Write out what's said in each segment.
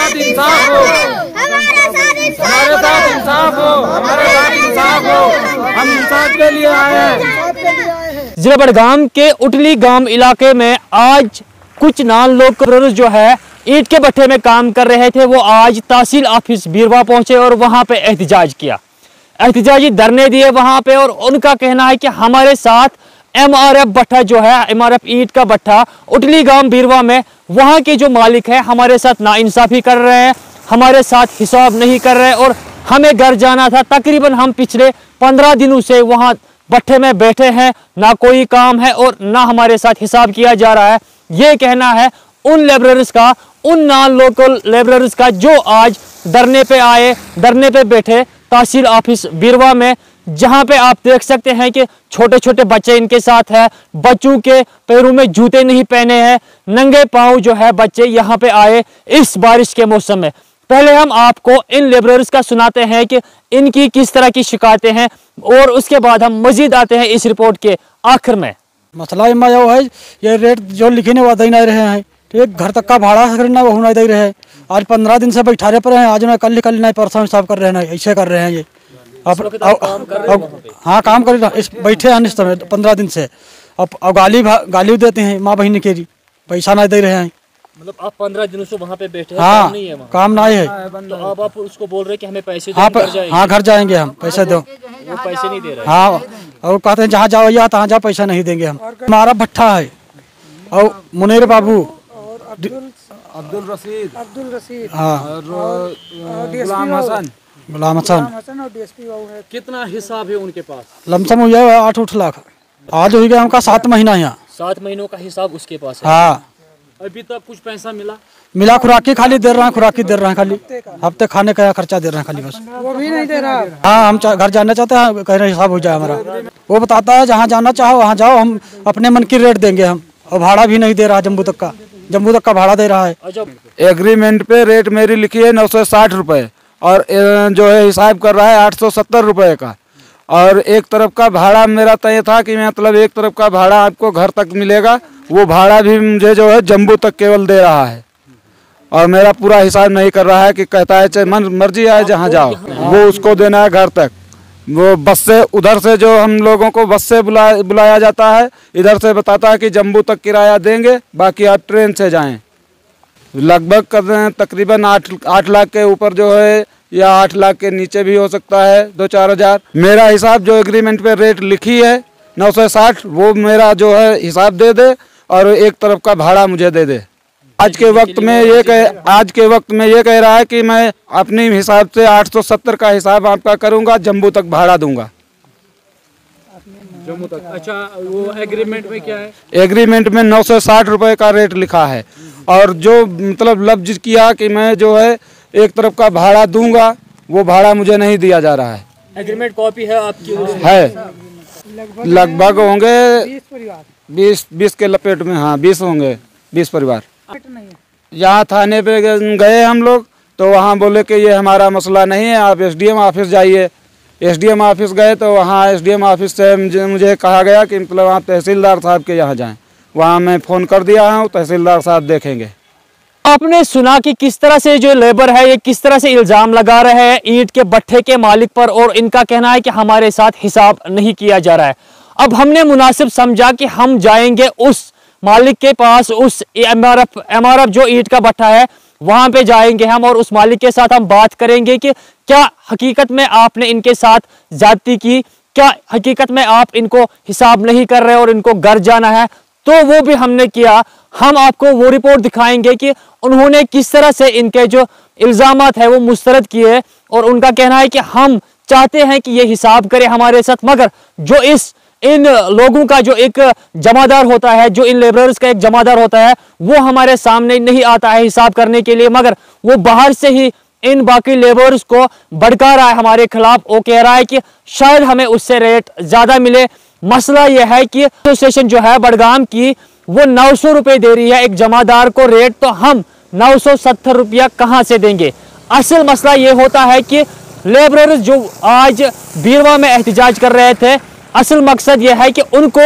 साथ इंसाफ हो, हमारे साथ इंसाफ हो, हमारे साथ इंसाफ हो, हम इंसाफ के लिए आए हैं। जिला बड़गाम के उटली गांव इलाके में आज कुछ नान लोग जो है ईंट के भट्ठे में काम कर रहे थे, वो आज तहसील ऑफिस बीरवा पहुंचे और वहां पे एहतजाज किया, एहतजाजी धरने दिए वहां पे। और उनका कहना है कि हमारे साथ MRF भट्ठा जो है, MRF ईंट का भट्ठा उटली गांव बीरवा में, वहां के जो मालिक है हमारे साथ नाइंसाफी कर रहे हैं, हमारे साथ हिसाब नहीं कर रहे और हमें घर जाना था। तकरीबन हम पिछले 15 दिनों से वहां भट्ठे में बैठे हैं, ना कोई काम है और ना हमारे साथ हिसाब किया जा रहा है। ये कहना है उन लेबरर्स का, उन नॉन लोकल लेबरर्स का जो आज धरने पे आए, धरने पे बैठे तहसील ऑफिस बीरवा में, जहां पे आप देख सकते हैं कि छोटे छोटे बच्चे इनके साथ है, बच्चों के पैरों में जूते नहीं पहने हैं, नंगे पांव जो है बच्चे यहाँ पे आए इस बारिश के मौसम में। पहले हम आपको इन लेबरर्स का सुनाते हैं कि इनकी किस तरह की शिकायतें हैं और उसके बाद हम मजीद आते हैं इस रिपोर्ट के आखिर में। मसला इमा यो है, ये रेट जो लिखे ने वो दे नहीं रहे हैं, ठीक, घर तक का भाड़ा करना वो नहीं दे रहे हैं। आज 15 दिन से बैठा रहे पर हैं, आज ना कल नहीं परसों साफ कर रहे हैं, ऐसे कर रहे हैं ये। अब हाँ काम कर बैठे हैं इस समय 15 दिन से। अब गाली देते हैं माँ बहन के, पैसा नहीं दे रहे हैं। मतलब आप 15 दिनों से वहाँ पे बैठे हैं, हाँ काम नहीं है वहाँ? काम नहीं है। तो अब आप उसको बोल रहे हैं कि हमें पैसे दो, हाँ घर जाएंगे हम, पैसे दो। वो पैसे नहीं दे रहे। हाँ और कहते हैं जहाँ जाओ या तहाँ जाओ, पैसा नहीं देंगे हम। हमारा भट्ठा है और मुनीर बाबू, अब्दुल रशीद, हाँ गुलाम हसन और DSP बाबू है। कितना हिसाब है उनके पास? लमसम हुआ है 8 लाख। आज हो गया हमका 7 महीना यहाँ। 7 महीनों का हिसाब उसके पास है। हाँ अभी तक कुछ पैसा मिला खुराकी खाली दे रहा है, खुराकी दे रहा है खाली, हफ्ते खाने का खर्चा दे रहा है खाली बस, वो भी नहीं दे रहा। हाँ हम घर जाना चाहते हैं, कह रहे हिसाब हो जाए हमारा। वो बताता है जहाँ जाना चाहो वहाँ जाओ, हम अपने मन की रेट देंगे हम, और भाड़ा भी नहीं दे रहा, जम्मू तक का भाड़ा दे रहा है। एग्रीमेंट पे रेट मेरी लिखी है 960 रुपये और जो है हिसाब कर रहा है 870 रुपये का। और एक तरफ का भाड़ा मेरा तय था कि मतलब एक तरफ का भाड़ा आपको घर तक मिलेगा, वो भाड़ा भी मुझे जो है जम्मू तक केवल दे रहा है और मेरा पूरा हिसाब नहीं कर रहा है कि कहता है चाहे मन मर्जी आए जहाँ जाओ, वो उसको देना है घर तक। वो बस से उधर से जो हम लोगों को बस से बुलाया जाता है, इधर से बताता है कि जम्मू तक किराया देंगे, बाकी आप ट्रेन से जाएं। लगभग तकरीबन 8 लाख के ऊपर जो है या 8 लाख के नीचे भी हो सकता है, 2-4 हज़ार। मेरा हिसाब जो एग्रीमेंट पे रेट लिखी है 960, वो मेरा जो है हिसाब दे दे और एक तरफ का भाड़ा मुझे दे दे। आज के वक्त में ये कह रहा है कि मैं अपने हिसाब से 870 का हिसाब आपका करूंगा, जम्मू तक भाड़ा दूंगा। जम्मू तक? अच्छा, वो एग्रीमेंट में क्या है? एग्रीमेंट में 960 रुपये का रेट लिखा है और जो मतलब लफ्ज किया कि मैं जो है एक तरफ का भाड़ा दूंगा, वो भाड़ा मुझे नहीं दिया जा रहा है। एग्रीमेंट कॉपी है आपकी? है, लगभग होंगे 20 के लपेट में, हाँ 20 होंगे, 20 परिवार। यहाँ थाने पे गए हम लोग तो वहाँ बोले कि ये हमारा मसला नहीं है, आप SDM ऑफिस जाइए। SDM ऑफिस गए तो वहाँ SDM ऑफिस से मुझे कहा गया कि मतलब आप तहसीलदार साहब के यहाँ जाएं। वहाँ मैं फ़ोन कर दिया हूँ, तहसीलदार साहब देखेंगे। आपने सुना कि किस तरह से जो लेबर है ये किस तरह से इल्ज़ाम लगा रहे हैं ईंट के भट्ठे के मालिक पर, और इनका कहना है कि हमारे साथ हिसाब नहीं किया जा रहा है। अब हमने मुनासिब समझा कि हम जाएंगे उस मालिक के पास, उस MRF जो ईंट का भट्ठा है वहां पे जाएंगे हम और उस मालिक के साथ हम बात करेंगे कि क्या हकीकत में आपने इनके साथ ज्यादती की, क्या हकीकत में आप इनको हिसाब नहीं कर रहे और इनको घर जाना है। तो वो भी हमने किया। हम आपको वो रिपोर्ट दिखाएंगे कि उन्होंने किस तरह से इनके जो इल्जामात है वो मुस्तरद किए और उनका कहना है कि हम चाहते हैं कि ये हिसाब करे हमारे साथ, मगर जो इन लोगों का जो एक जमादार होता है, जो इन लेबरर्स का एक जमादार होता है, वो हमारे सामने नहीं आता है हिसाब करने के लिए, मगर वो बाहर से ही इन बाकी लेबरर्स को भड़का रहा है हमारे खिलाफ। वो कह रहा है कि शायद हमें उससे रेट ज्यादा मिले। मसला यह है कि एसोसिएशन जो है बड़गाम की वो 900 रुपये दे रही है एक जमादार को रेट, तो हम 970 रुपया कहाँ से देंगे। असल मसला ये होता है कि लेबरर्स जो आज बीरवा में एहतजाज कर रहे थे, असल मकसद यह है कि उनको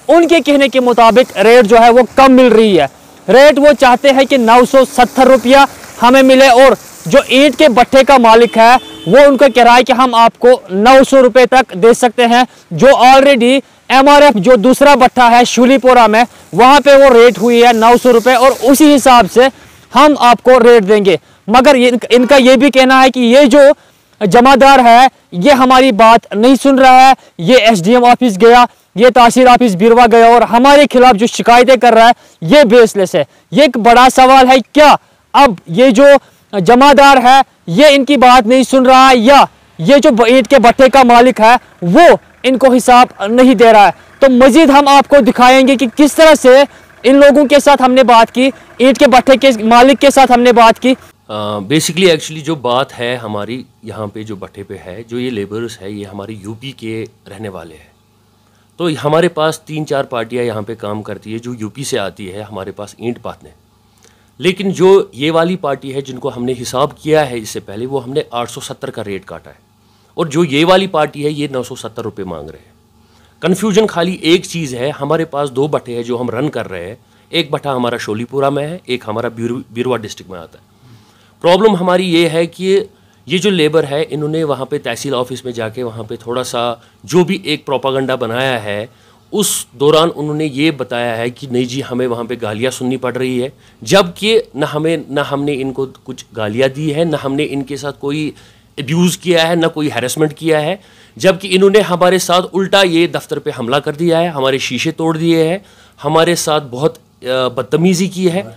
उनके कहने के मुताबिक रेट जो है वो कम मिल रही है। रेट वो चाहते हैं कि 970 रुपया हमें मिले, और जो ईंट के भट्ठे का मालिक है वो उनको कह रहा है कि हम आपको 900 रुपये तक दे सकते हैं, जो ऑलरेडी MRF जो दूसरा भट्ठा है शूलीपोरा में वहाँ पे वो रेट हुई है 900 रुपये, और उसी हिसाब से हम आपको रेट देंगे। मगर इनका ये भी कहना है कि ये जो जमादार है ये हमारी बात नहीं सुन रहा है, ये SDM ऑफिस गया, ये तहसील ऑफिस बिरवा गया और हमारे खिलाफ जो शिकायतें कर रहा है ये बेसलेस है। ये एक बड़ा सवाल है, क्या अब ये जो जमादार है ये इनकी बात नहीं सुन रहा है, या ये जो ईंट के भट्ठे का मालिक है वो इनको हिसाब नहीं दे रहा है? तो मजीद हम आपको दिखाएंगे कि किस तरह से इन लोगों के साथ हमने बात की, ईंट के भट्ठे के मालिक के साथ हमने बात की। बेसिकली एक्चुअली जो बात है हमारी यहाँ पे जो भट्ठे पे है, जो ये लेबर्स है ये हमारे यूपी के रहने वाले हैं। तो हमारे पास 3-4 पार्टियाँ यहाँ पे काम करती है जो यूपी से आती है हमारे पास ईंट पाथने। लेकिन जो ये वाली पार्टी है जिनको हमने हिसाब किया है इससे पहले, वो हमने 870 का रेट काटा है, और जो ये वाली पार्टी है ये 970 रुपये मांग रहे हैं। कन्फ्यूजन खाली एक चीज़ है, हमारे पास 2 भट्ठे हैं जो हम रन कर रहे हैं। एक भट्ठा हमारा शोलीपुरा में है, एक हमारा बिरवा डिस्ट्रिक्ट में आता है। प्रॉब्लम हमारी ये है कि ये जो लेबर है इन्होंने वहाँ पे तहसील ऑफिस में जाके वहाँ पे थोड़ा सा जो भी एक प्रोपागंडा बनाया है, उस दौरान उन्होंने ये बताया है कि नहीं जी हमें वहाँ पे गालियाँ सुननी पड़ रही है, जबकि न हमने इनको कुछ गालियाँ दी है, न हमने इनके साथ कोई अब्यूज़ किया है, न कोई हैरेसमेंट किया है। जबकि इन्होंने हमारे साथ उल्टा ये दफ्तर पे हमला कर दिया है, हमारे शीशे तोड़ दिए हैं, हमारे साथ बहुत बदतमीज़ी की है,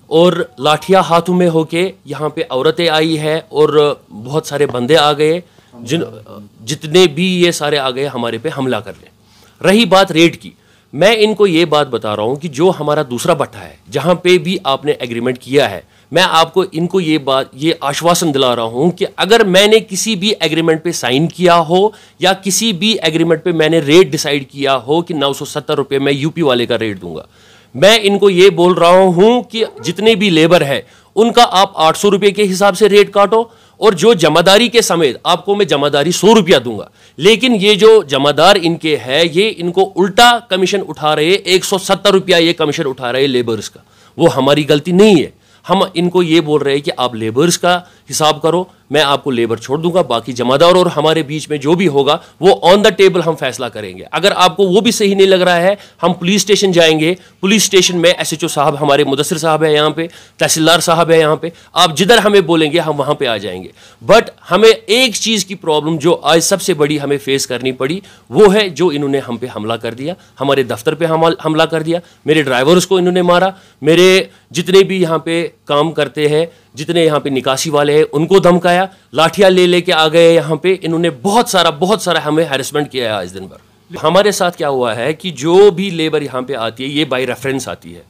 और लाठियाँ हाथों में होके यहाँ पे औरतें आई है और बहुत सारे बंदे आ गए, जितने भी ये सारे आ गए हमारे पे हमला करने। रही बात रेट की, मैं इनको ये बात बता रहा हूँ कि जो हमारा दूसरा भट्ठा है जहाँ पे भी आपने एग्रीमेंट किया है, मैं आपको इनको ये आश्वासन दिला रहा हूँ कि अगर मैंने किसी भी एग्रीमेंट पे साइन किया हो या किसी भी एग्रीमेंट पे मैंने रेट डिसाइड किया हो कि 970 रुपये मैं यूपी वाले का रेट दूंगा, मैं इनको ये बोल रहा हूँ कि जितने भी लेबर है उनका आप 800 रुपये के हिसाब से रेट काटो, और जो जमादारी के समेत आपको मैं जमादारी 100 रुपया दूंगा। लेकिन ये जो जमादार इनके है ये इनको उल्टा कमीशन उठा रहे, 170 रुपया ये कमीशन उठा रहे लेबर्स का। वो हमारी गलती नहीं है, हम इनको ये बोल रहे हैं कि आप लेबर्स का हिसाब करो, मैं आपको लेबर छोड़ दूंगा, बाकी जमादार और हमारे बीच में जो भी होगा वो ऑन द टेबल हम फैसला करेंगे। अगर आपको वो भी सही नहीं लग रहा है, हम पुलिस स्टेशन जाएंगे, पुलिस स्टेशन में SHO साहब हमारे मुदस्सिर साहब है यहाँ पे, तहसीलदार साहब है यहाँ पे, आप जिधर हमें बोलेंगे हम वहाँ पे आ जाएंगे। बट हमें एक चीज़ की प्रॉब्लम जो आज सबसे बड़ी हमें फेस करनी पड़ी वो है जो इन्होंने हम पे हमला कर दिया, हमारे दफ्तर पे हमला कर दिया, मेरे ड्राइवर्स को इन्होंने मारा, मेरे जितने भी यहाँ पे काम करते हैं, जितने यहाँ पे निकासी वाले हैं उनको धमकाया, लाठियाँ ले लेके आ गए यहाँ पे, इन्होंने बहुत सारा हमें हैरेसमेंट किया है आज दिन भर। हमारे साथ क्या हुआ है कि जो भी लेबर यहाँ पे आती है ये बाय रेफरेंस आती है,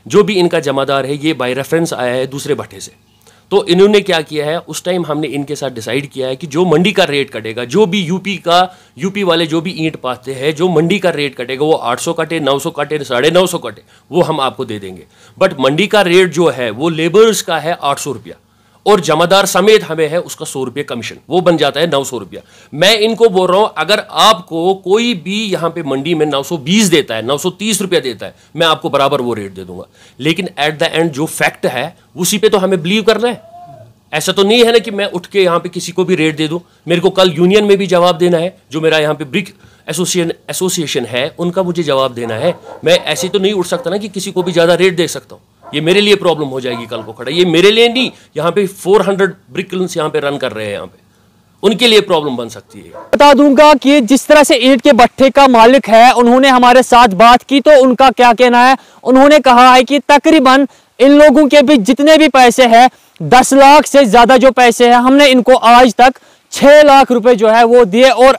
जो भी इनका जमादार है ये बाय रेफरेंस आया है दूसरे भट्ठे से। तो इन्होंने क्या किया है, उस टाइम हमने इनके साथ डिसाइड किया है कि जो मंडी का रेट कटेगा, जो भी यूपी वाले जो भी ईंट पाते हैं, जो मंडी का रेट कटेगा वो 800 कटे, 900 कटे, 950 कटे, वो हम आपको दे देंगे। बट मंडी का रेट जो है वो लेबर्स का है 800 रुपया, और जमादार समेत हमें है उसका 100 रुपये कमीशन, वो बन जाता है 900 रुपया। मैं इनको बोल रहा हूँ अगर आपको कोई भी यहाँ पे मंडी में 920 देता है, 930 रुपया देता है, मैं आपको बराबर वो रेट दे दूंगा। लेकिन एट द एंड जो फैक्ट है उसी पे तो हमें बिलीव करना है। ऐसा तो नहीं है ना कि मैं उठ के यहाँ पे किसी को भी रेट दे दूं। मेरे को कल यूनियन में भी जवाब देना है, जो मेरा यहाँ पे ब्रिक एसोसिएशन है उनका मुझे जवाब देना है। मैं ऐसे तो नहीं उठ सकता ना कि किसी को भी ज़्यादा रेट दे सकता हूँ, ये मेरे लिए प्रॉब्लम हो जाएगी कल को खड़ा। ये मेरे लिए नहीं, यहाँ पे 400 ब्रिक किल्न्स यहाँ पे रन कर रहे हैं, यहाँ पे उनके लिए प्रॉब्लम बन सकती है। बता दूंगा कि जिस तरह से ईंट के भट्ठे का मालिक है उन्होंने हमारे साथ बात की, तो उनका क्या कहना है, उन्होंने कहा है कि तकरीबन इन लोगों के भी जितने भी पैसे हैं 10 लाख से ज्यादा जो पैसे हैं हमने इनको आज तक 6 लाख रुपए जो है वो दिए, और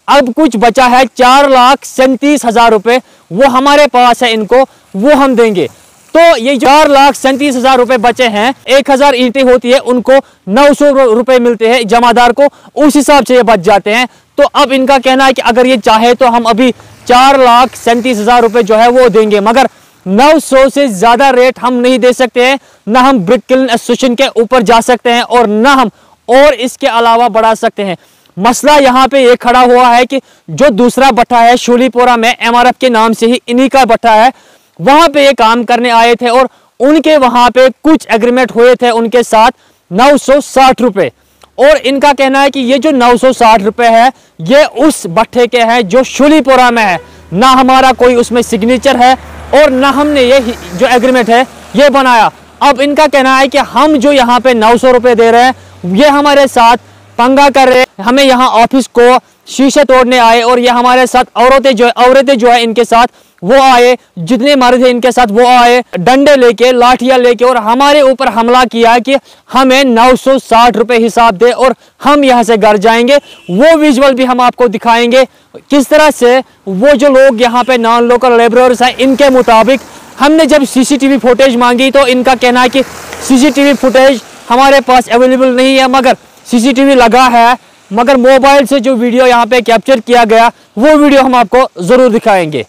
अब कुछ बचा है 4,37,000 रुपए, वो हमारे पास है, इनको वो हम देंगे। तो ये 4,37,000 रुपए बचे हैं, 1,000 ईंटें होती है उनको 900 रुपए मिलते हैं जमादार को, उस हिसाब से ये बच जाते हैं। तो अब इनका कहना है कि अगर ये चाहे तो हम अभी 4,37,000 रुपए जो है वो देंगे, मगर 900 से ज्यादा रेट हम नहीं दे सकते हैं, ना हम ब्रिक किल्न एसोसिएशन के ऊपर जा सकते हैं और ना हम और इसके अलावा बढ़ा सकते हैं। मसला यहाँ पे ये खड़ा हुआ है कि जो दूसरा भट्ठा है शूलीपोरा में, MRF के नाम से ही इन्हीं का भट्ठा है, वहां पे ये काम करने आए थे और उनके वहां पे कुछ एग्रीमेंट हुए थे उनके साथ 960 रुपए, और इनका कहना है कि ये जो 960 रुपए है ये उस भट्ठे के हैं जो शुलीपुरा में है, ना हमारा कोई उसमें सिग्नेचर है और ना हमने ये जो एग्रीमेंट है ये बनाया। अब इनका कहना है कि हम जो यहाँ पे 900 रुपए दे रहे हैं ये हमारे साथ पंगा कर रहे हैं, हमें यहाँ ऑफिस को शीशे तोड़ने आए और ये हमारे साथ औरतें जो है इनके साथ वो आए, जितने मर्द थे इनके साथ वो आए डंडे लेके लाठियां लेके और हमारे ऊपर हमला किया कि हमें 960 रुपए हिसाब दे और हम यहाँ से घर जाएंगे। वो विजुअल भी हम आपको दिखाएंगे किस तरह से वो जो लोग यहाँ पे नॉन लोकल लेबरर्स हैं इनके मुताबिक। हमने जब सीसीटीवी फुटेज मांगी तो इनका कहना है कि सीसीटीवी फुटेज हमारे पास अवेलेबल नहीं है, मगर सीसीटीवी लगा है, मगर मोबाइल से जो वीडियो यहाँ पे कैप्चर किया गया वो वीडियो हम आपको जरूर दिखाएंगे।